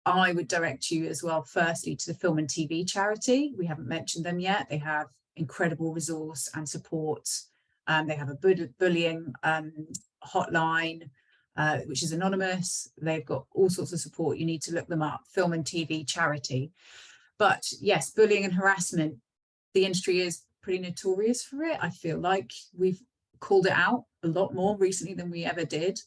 I would direct you as well, firstly, to the Film and TV charity. We haven't mentioned them yet. They have incredible resource and support. They have a bullying hotline, which is anonymous. They've got all sorts of support. You need to look them up, Film and TV charity. But yes, bullying and harassment, the industry is pretty notorious for it. I feel like we've called it out a lot more recently than we ever did.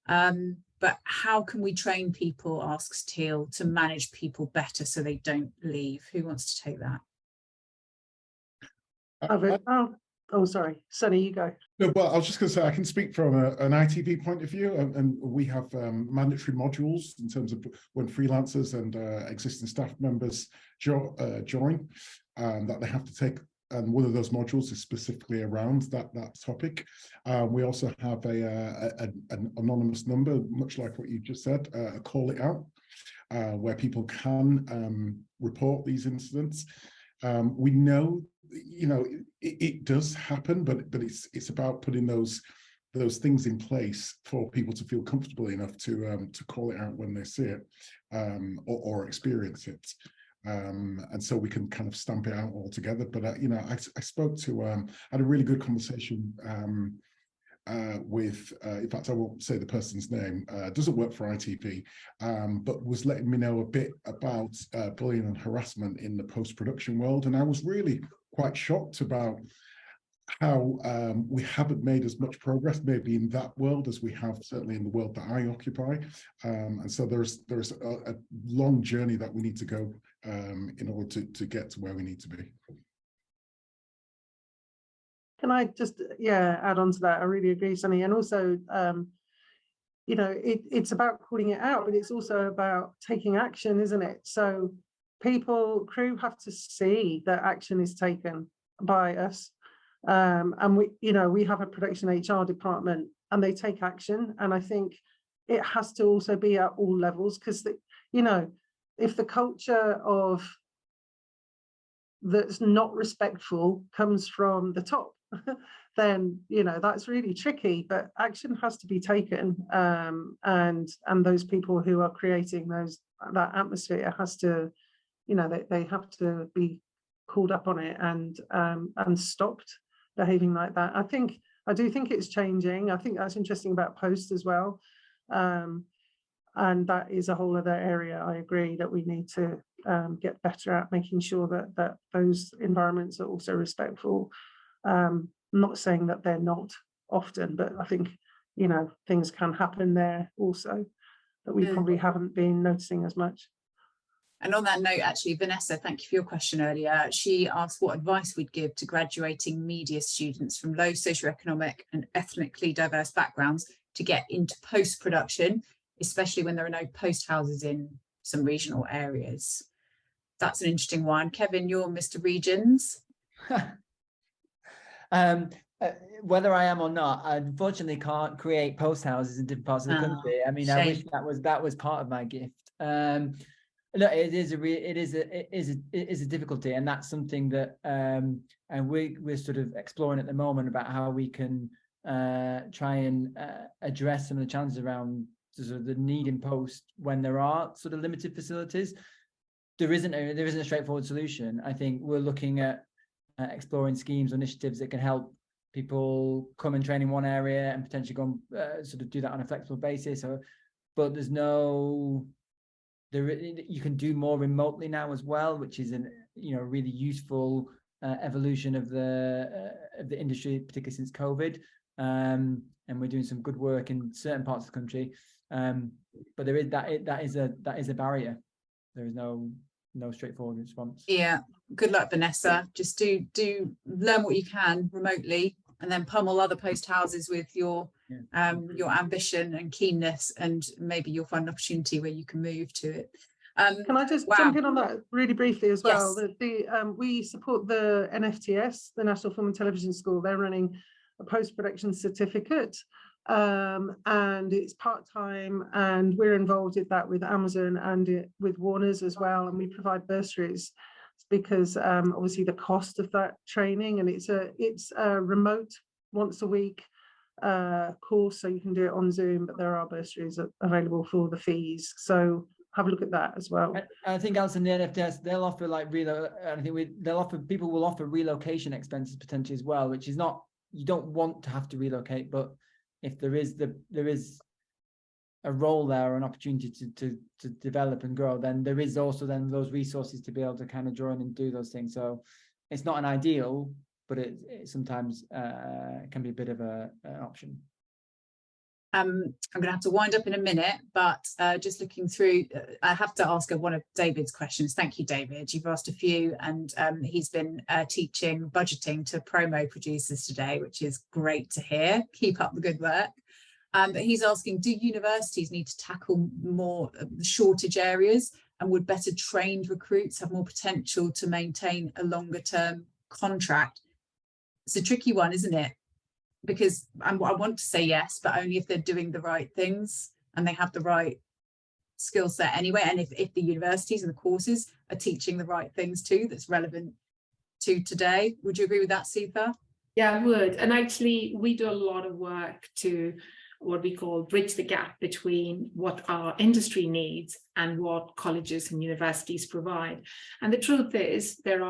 But how can we train people, asks Teal, to manage people better so they don't leave? Who wants to take that? I'll Oh, sorry, Sonny, you go. No, well, I was just going to say I can speak from an ITV point of view, and we have mandatory modules in terms of when freelancers and existing staff members join that they have to take. And one of those modules is specifically around that topic. We also have an anonymous number, much like what you just said, a call it out, where people can report these incidents. We know, you know, it does happen, but it's about putting those things in place for people to feel comfortable enough to call it out when they see it or experience it. And so we can kind of stamp it out altogether. But you know, I spoke to I had a really good conversation with in fact I won't say the person's name, doesn't work for ITV, but was letting me know a bit about bullying and harassment in the post-production world, and I was really quite shocked about how we haven't made as much progress maybe in that world as we have certainly in the world that I occupy, and so there's a long journey that we need to go in order to get to where we need to be. Can I just add on to that? I really agree, Sonny. And also you know, it's about calling it out, but it's also about taking action, isn't it? So crew have to see that action is taken by us. And we have a production HR department and they take action. And I think it has to also be at all levels, because, you know, if the culture of that's not respectful comes from the top, then, you know, that's really tricky, but action has to be taken. And those people who are creating that atmosphere has to, you know, they have to be called up on it and stopped behaving like that. I do think it's changing. I think that's interesting about post as well. And that is a whole other area. I agree that we need to get better at making sure that those environments are also respectful. I'm not saying that they're not often, but I think, you know, things can happen there also that we probably haven't been noticing as much. And on that note, actually, Vanessa, thank you for your question earlier. She asked what advice we'd give to graduating media students from low socioeconomic and ethnically diverse backgrounds to get into post-production, especially when there are no post houses in some regional areas. That's an interesting one. Kevin, you're Mr. Regions. Whether I am or not, I unfortunately can't create post houses in different parts of the country. I mean, shame. I wish that was part of my gift. Look, it is a difficulty, and that's something that and we're sort of exploring at the moment about how we can try and address some of the challenges around sort of the need in post when there are sort of limited facilities. There isn't a straightforward solution. I think we're looking at exploring schemes or initiatives that can help people come and train in one area and potentially go and sort of do that on a flexible basis. But there's no. You can do more remotely now as well, which is really useful evolution of the industry, particularly since COVID. And we're doing some good work in certain parts of the country. But there is that is a barrier. There is no straightforward response. Yeah, good luck, Vanessa. Just do learn what you can remotely, and then pummel other post houses with your ambition and keenness, and maybe you'll find an opportunity where you can move to it. Can I just jump in on that really briefly as well? Yes. We support the NFTS, the National Film and Television School. They're running a post-production certificate, and it's part-time, and we're involved in that with Amazon and with Warner's as well, and we provide bursaries because obviously the cost of that training, and it's a remote once a week course, so you can do it on Zoom, but there are bursaries available for the fees, so have a look at that as well. I think Alison, the NFTS, they'll offer people will offer relocation expenses potentially as well, which is not, you don't want to have to relocate, but if there is a role there or an opportunity to develop and grow, then there is also then those resources to be able to kind of join and do those things. So it's not an ideal, but it sometimes can be a bit of an option. I'm going to have to wind up in a minute, but just looking through, I have to ask one of David's questions. Thank you, David. You've asked a few, and he's been teaching budgeting to promo producers today, which is great to hear. Keep up the good work. But he's asking, do universities need to tackle more the shortage areas, and would better trained recruits have more potential to maintain a longer term contract? It's a tricky one, isn't it? Because I want to say yes, but only if they're doing the right things and they have the right skill set anyway. And if the universities and the courses are teaching the right things too, that's relevant to today. Would you agree with that, Seetha? Yeah, I would. And actually, we do a lot of work to what we call bridge the gap between what our industry needs and what colleges and universities provide. And the truth is, there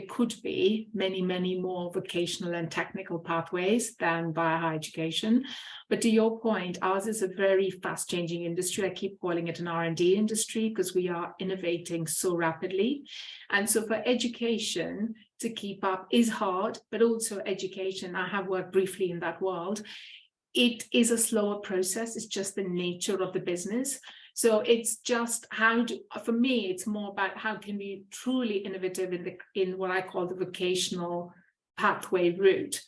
could be many more vocational and technical pathways than via higher education. But to your point, ours is a very fast changing industry. I keep calling it an R&D industry because we are innovating so rapidly. And so for education to keep up is hard, but also education, I have worked briefly in that world. It is a slower process. It's just the nature of the business. So it's just for me, it's more about how can we truly innovative in what I call the vocational pathway route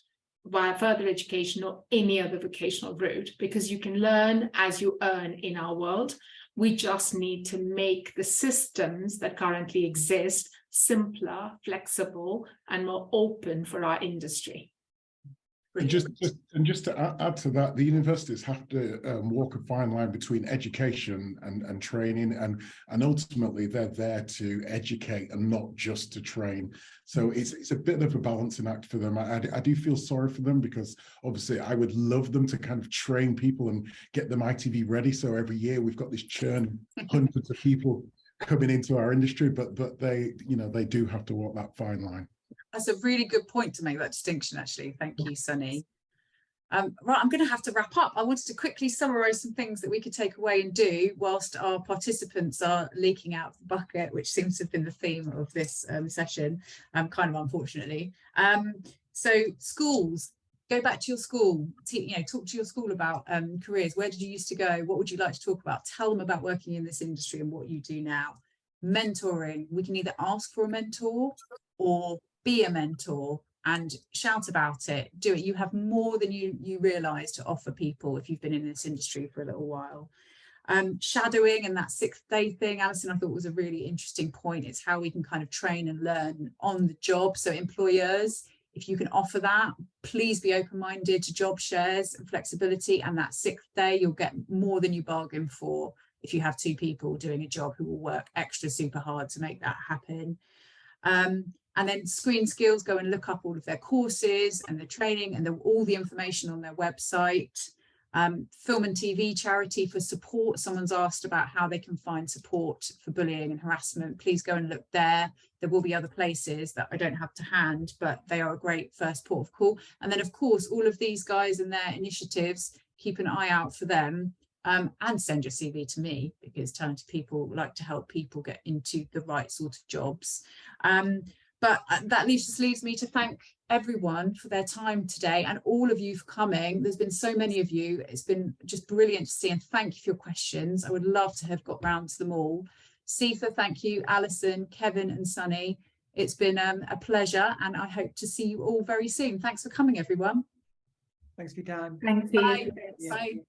via further education or any other vocational route, because you can learn as you earn in our world. We just need to make the systems that currently exist simpler, flexible, and more open for our industry. And just to add to that, the universities have to walk a fine line between education and training, and ultimately they're there to educate and not just to train. So it's a bit of a balancing act for them. I do feel sorry for them, because obviously I would love them to kind of train people and get them ITV ready. So every year we've got this churn, hundreds of people coming into our industry, but they, you know, they do have to walk that fine line. That's a really good point to make that distinction, actually. Thank you, Sunny. Right, I'm going to have to wrap up. I wanted to quickly summarise some things that we could take away and do whilst our participants are leaking out the bucket, which seems to have been the theme of this session, kind of unfortunately. So schools, go back to your school, talk to your school about careers. Where did you used to go? What would you like to talk about? Tell them about working in this industry and what you do now. Mentoring, we can either ask for a mentor or be a mentor and shout about it. Do it. You have more than you realise to offer people if you've been in this industry for a little while. Shadowing and that 6th day thing, Alison, I thought was a really interesting point. It's how we can kind of train and learn on the job. So employers, if you can offer that, please be open-minded to job shares and flexibility. And that 6th day, you'll get more than you bargain for if you have 2 people doing a job who will work extra super hard to make that happen. And then ScreenSkills, go and look up all of their courses and the training and all the information on their website. Film and TV charity for support. Someone's asked about how they can find support for bullying and harassment. Please go and look there. There will be other places that I don't have to hand, but they are a great first port of call. And then, of course, all of these guys and their initiatives, keep an eye out for them. And send your CV to me, because talented people like to help people get into the right sort of jobs. But that leaves me to thank everyone for their time today, and all of you for coming. There's been so many of you. It's been just brilliant to see, and thank you for your questions. I would love to have got round to them all. Seetha, thank you. Alison, Kevin and Sunny. It's been a pleasure, and I hope to see you all very soon. Thanks for coming, everyone. Thanks for your time. Thank you. Bye. Bye.